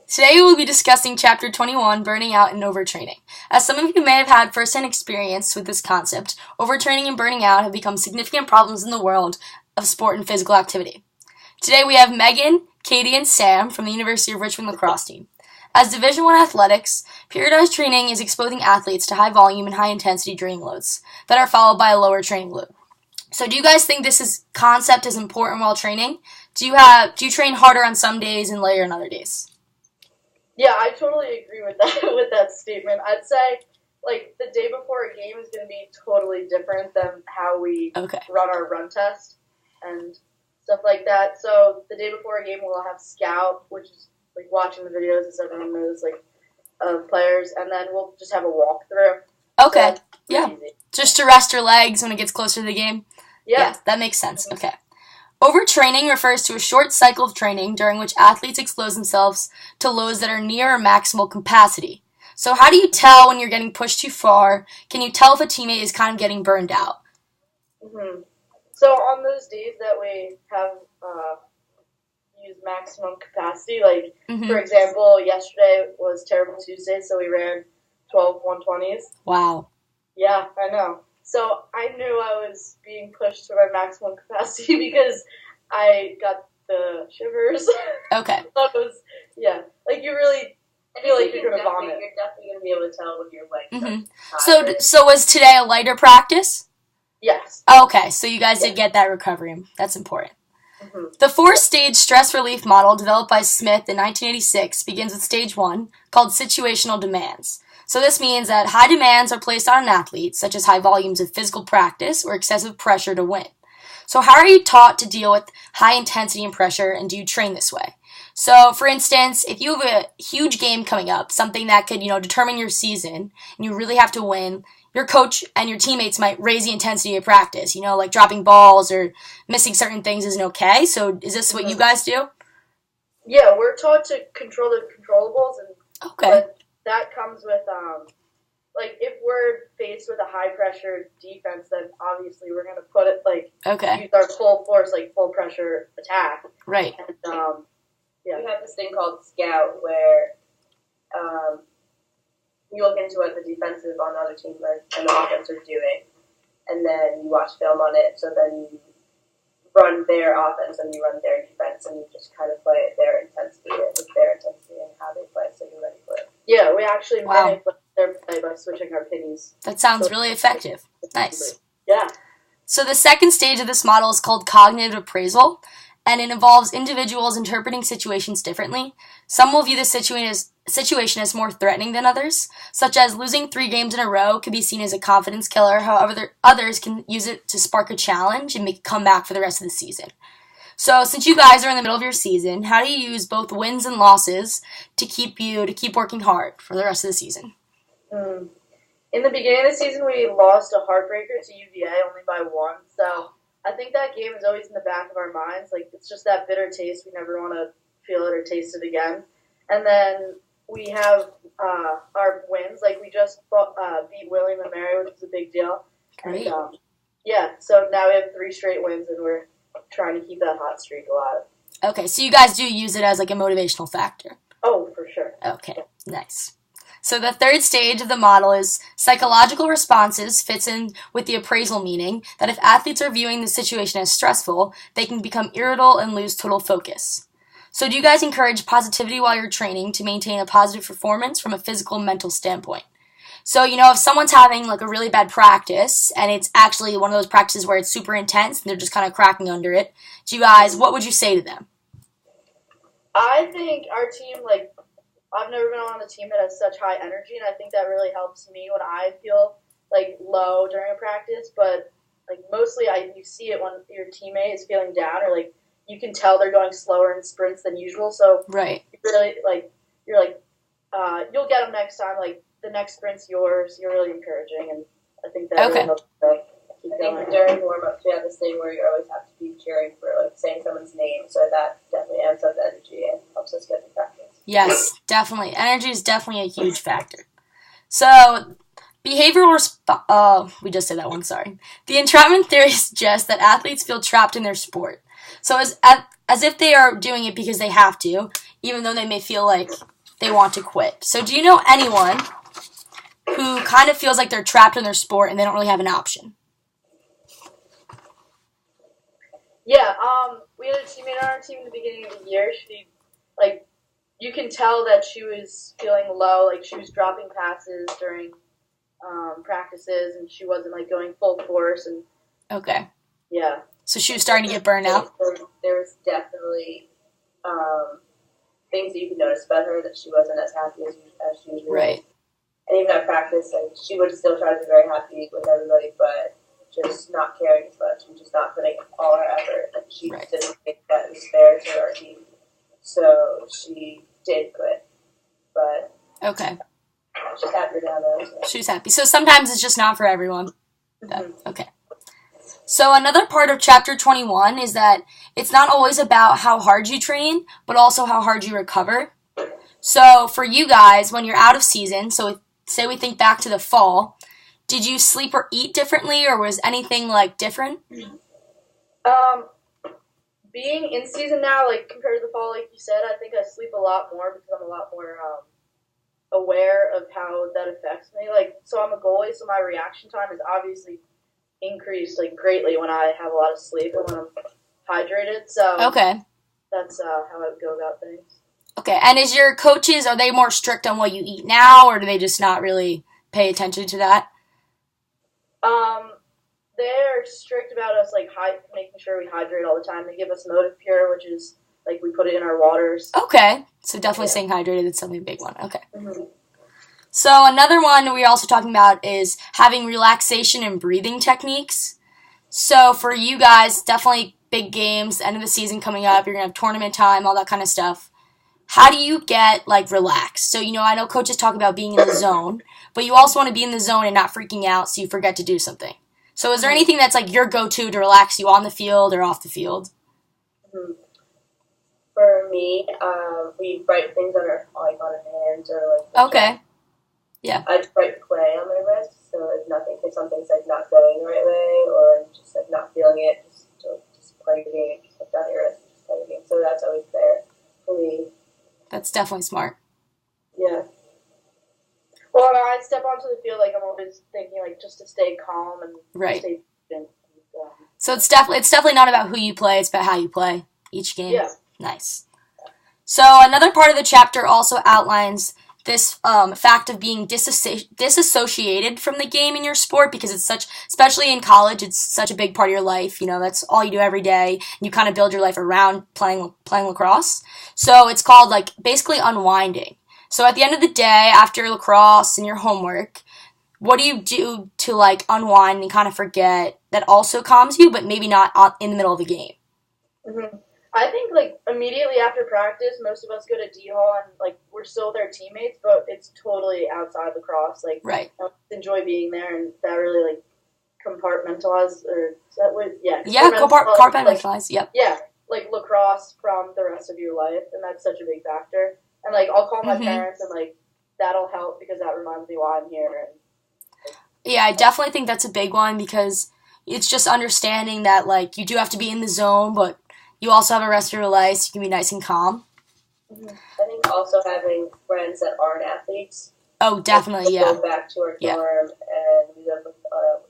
Today we will be discussing Chapter 21, Burning Out and Overtraining. As some of you may have had first-hand experience with this concept, overtraining and burning out have become significant problems in the world of sport and physical activity. Today we have Megan, Katie, and Sam from the University of Richmond Lacrosse team. As Division I athletics, periodized training is exposing athletes to high volume and high intensity training loads that are followed by a lower training load. So do you guys think this concept is important while training? Do you train harder on some days and lighter on other days? Yeah, I totally agree with that statement. I'd say like the day before a game is going to be totally different than how we run our run test and stuff like that. So the day before a game we'll have scout, which is like watching the videos as everyone knows, like of players, and then we'll just have a walkthrough. Okay, so yeah, easy. Just to rest your legs when it gets closer to the game. Yeah, that makes sense. Okay. Overtraining refers to a short cycle of training during which athletes expose themselves to loads that are near maximal capacity. So how do you tell when you're getting pushed too far? Can you tell if a teammate is kind of getting burned out? Mm-hmm. So on those days that we have used maximum capacity, like for example, yesterday was Terrible Tuesday, so we ran 12 120s. Wow. Yeah, I know. So I knew I was being pushed to my maximum capacity because I got the shivers. Okay. Like you really feel like you're going to vomit. You're definitely going to be able to tell when you're like So was today a lighter practice? Yes. Okay, so you guys did get that recovery. That's important. The four-stage stress relief model developed by Smith in 1986 begins with stage 1, called situational demands. So this means that high demands are placed on an athlete, such as high volumes of physical practice or excessive pressure to win. So how are you taught to deal with high intensity and pressure, and do you train this way? So, for instance, if you have a huge game coming up, something that could, determine your season, and you really have to win, your coach and your teammates might raise the intensity of practice, like dropping balls or missing certain things isn't okay. So is this what you guys do? Yeah, we're taught to control the controllables, and that comes with, if we're faced with a high-pressure defense, then obviously we're going to put it, use our full force, full pressure attack. Right. And, we have this thing called Scout where you look into what the defensive on the other team and the offense are doing, and then you watch film on it, so then you run their offense and you run their defense, and you just kind of play their intensity and how they play, so you're ready for it. Yeah, we actually manage their play by switching our pennies. That sounds really effective. Nice. Yeah. So the second stage of this model is called cognitive appraisal, and it involves individuals interpreting situations differently. Some will view the situation as more threatening than others, such as losing 3 games in a row could be seen as a confidence killer. However, others can use it to spark a challenge and make a comeback for the rest of the season. So since you guys are in the middle of your season, how do you use both wins and losses to keep working hard for the rest of the season? In the beginning of the season, we lost a heartbreaker to UVA only by 1, so I think that game is always in the back of our minds. It's just that bitter taste. We never want to feel it or taste it again. And then we have our wins. We just beat William and Mary, which was a big deal. Great. And, so now we have 3 straight wins, and we're trying to keep that hot streak alive. Okay, so you guys do use it as a motivational factor. Oh, for sure. Okay, nice. So the third stage of the model is psychological responses, fits in with the appraisal, meaning that if athletes are viewing the situation as stressful, they can become irritable and lose total focus. So do you guys encourage positivity while you're training to maintain a positive performance from a physical and mental standpoint? So, if someone's having a really bad practice and it's actually one of those practices where it's super intense and they're just kind of cracking under it, what would you say to them? I think our team, I've never been on a team that has such high energy, and I think that really helps me when I feel low during a practice. But mostly, you see it when your teammate is feeling down, or you can tell they're going slower in sprints than usual. So right, really you'll get them next time. The next sprint's yours. You're really encouraging, and I think that really helps. I think during warm-ups we have this thing where you always have to be cheering for saying someone's name, so that definitely amps up the energy and helps us get to practice. Yes, definitely. Energy is definitely a huge factor. So, we just said that one, sorry. The entrapment theory suggests that athletes feel trapped in their sport. So as if they are doing it because they have to, even though they may feel like they want to quit. So do you know anyone who kind of feels like they're trapped in their sport and they don't really have an option? Yeah, we had a teammate on our team in the beginning of the year. She, like, you can tell that she was feeling low, like she was dropping passes during practices, and she wasn't, like, going full force. And okay. Yeah. So she was starting to get burned out? There was definitely things that you could notice about her, that she wasn't as happy as she usually right. was. And even at practice, like, she would still try to be very happy with everybody, but just not caring as much and just not putting all her effort. And she right. didn't think that was fair to our team. So she did quit. But okay. She's happy now, though. So. She's happy. So sometimes it's just not for everyone. Mm-hmm. Okay. So another part of Chapter 21 is that it's not always about how hard you train, but also how hard you recover. So for you guys, when you're out of season, so say we think back to the fall, did you sleep or eat differently, or was anything, like, different? Being in season now, like, compared to the fall, like you said, I think I sleep a lot more because I'm a lot more aware of how that affects me. Like, so I'm a goalie, so my reaction time is obviously increased, like, greatly when I have a lot of sleep and when I'm hydrated. So okay. That's how I would go about things. Okay, and is your coaches, are they more strict on what you eat now, or do they just not really pay attention to that? They're strict about us, like, making sure we hydrate all the time. They give us Motive Pure, which is, like, we put it in our waters. Okay, so definitely staying hydrated is something big one. Okay. Mm-hmm. So another one we're also talking about is having relaxation and breathing techniques. So for you guys, definitely big games, end of the season coming up, you're going to have tournament time, all that kind of stuff. How do you get, like, relaxed? So, I know coaches talk about being in the zone, but you also want to be in the zone and not freaking out so you forget to do something. So is there anything that's, like, your go-to to relax you on the field or off the field? Mm-hmm. For me, we write things on our hands or, like, okay. Yeah. I just write play on my wrist, so if something's, like, not going the right way or just, like, not feeling it, just play the game, just put down your wrist and just play the game. So that's always there for me. That's definitely smart. Yeah. Well, when I step onto the field, like, I'm always thinking, like, just to stay calm and right. stay patient. So it's definitely not about who you play, it's about how you play each game. Yeah. Nice. So another part of the chapter also outlines this fact of being disassociated from the game in your sport, because it's especially in college, it's such a big part of your life. That's all you do every day, and you kind of build your life around playing lacrosse. So it's called, like, basically unwinding. So at the end of the day, after lacrosse and your homework, what do you do to, like, unwind and kind of forget that also calms you, but maybe not in the middle of the game? Mm-hmm. I think, like, immediately after practice, most of us go to D-Hall and, like, we're still with our teammates, but it's totally outside lacrosse. Like, right. I enjoy being there, and that really, like, compartmentalize, or is that what? Yeah. Yeah, compartmentalize, like, yep. Yeah, like, lacrosse from the rest of your life, and that's such a big factor. And, like, I'll call my parents, and, like, that'll help because that reminds me why I'm here. And, yeah, I definitely think that's a big one, because it's just understanding that, like, you do have to be in the zone, but you also have a rest of your life, so you can be nice and calm. Mm-hmm. I think also having friends that aren't athletes. Oh, definitely, yeah. Go back to our dorm, and we live with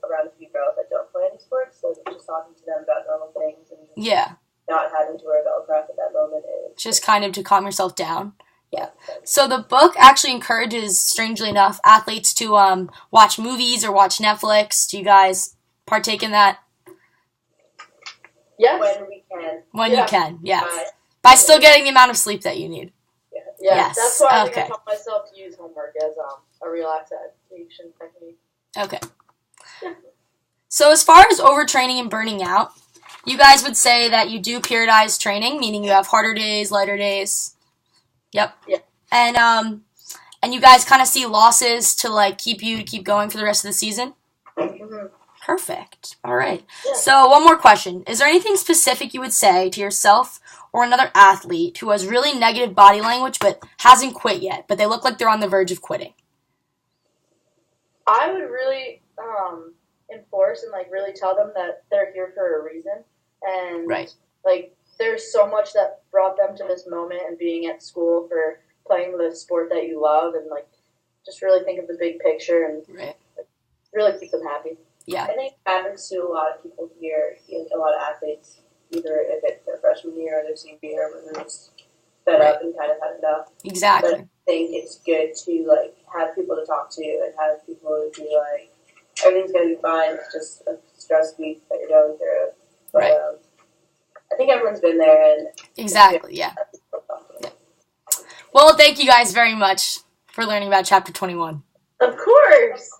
around a few girls that don't play any sports, so just talking to them about normal things and just not having to worry about lacrosse at that moment. Just kind of to calm yourself down. Yeah. So the book actually encourages, strangely enough, athletes to watch movies or watch Netflix. Do you guys partake in that? Yes. When we can. When you can, yes. By still getting the amount of sleep that you need. Yeah. Yes. That's why I think I taught myself to use homework as a relaxation technique. Okay. Yeah. So as far as overtraining and burning out, you guys would say that you do periodized training, meaning you have harder days, lighter days. Yep. Yeah. And you guys kind of see losses to, like, keep going for the rest of the season? Mm-hmm. Perfect. All right. Yeah. So one more question. Is there anything specific you would say to yourself or another athlete who has really negative body language but hasn't quit yet, but they look like they're on the verge of quitting? I would really enforce and, like, really tell them that they're here for a reason. And, right. like, there's so much that brought them to this moment and being at school for playing the sport that you love and, like, just really think of the big picture and really keep them happy. Yeah. I think it happens to a lot of people here, a lot of athletes, either if it's their freshman year or their senior year, when they're just fed up and kind of had enough. Exactly. But I think it's good to, like, have people to talk to and have people to be like, everything's going to be fine, it's just a stress week that you're going through. But, I think everyone's been there. And exactly, yeah. Well, thank you guys very much for learning about Chapter 21. Of course.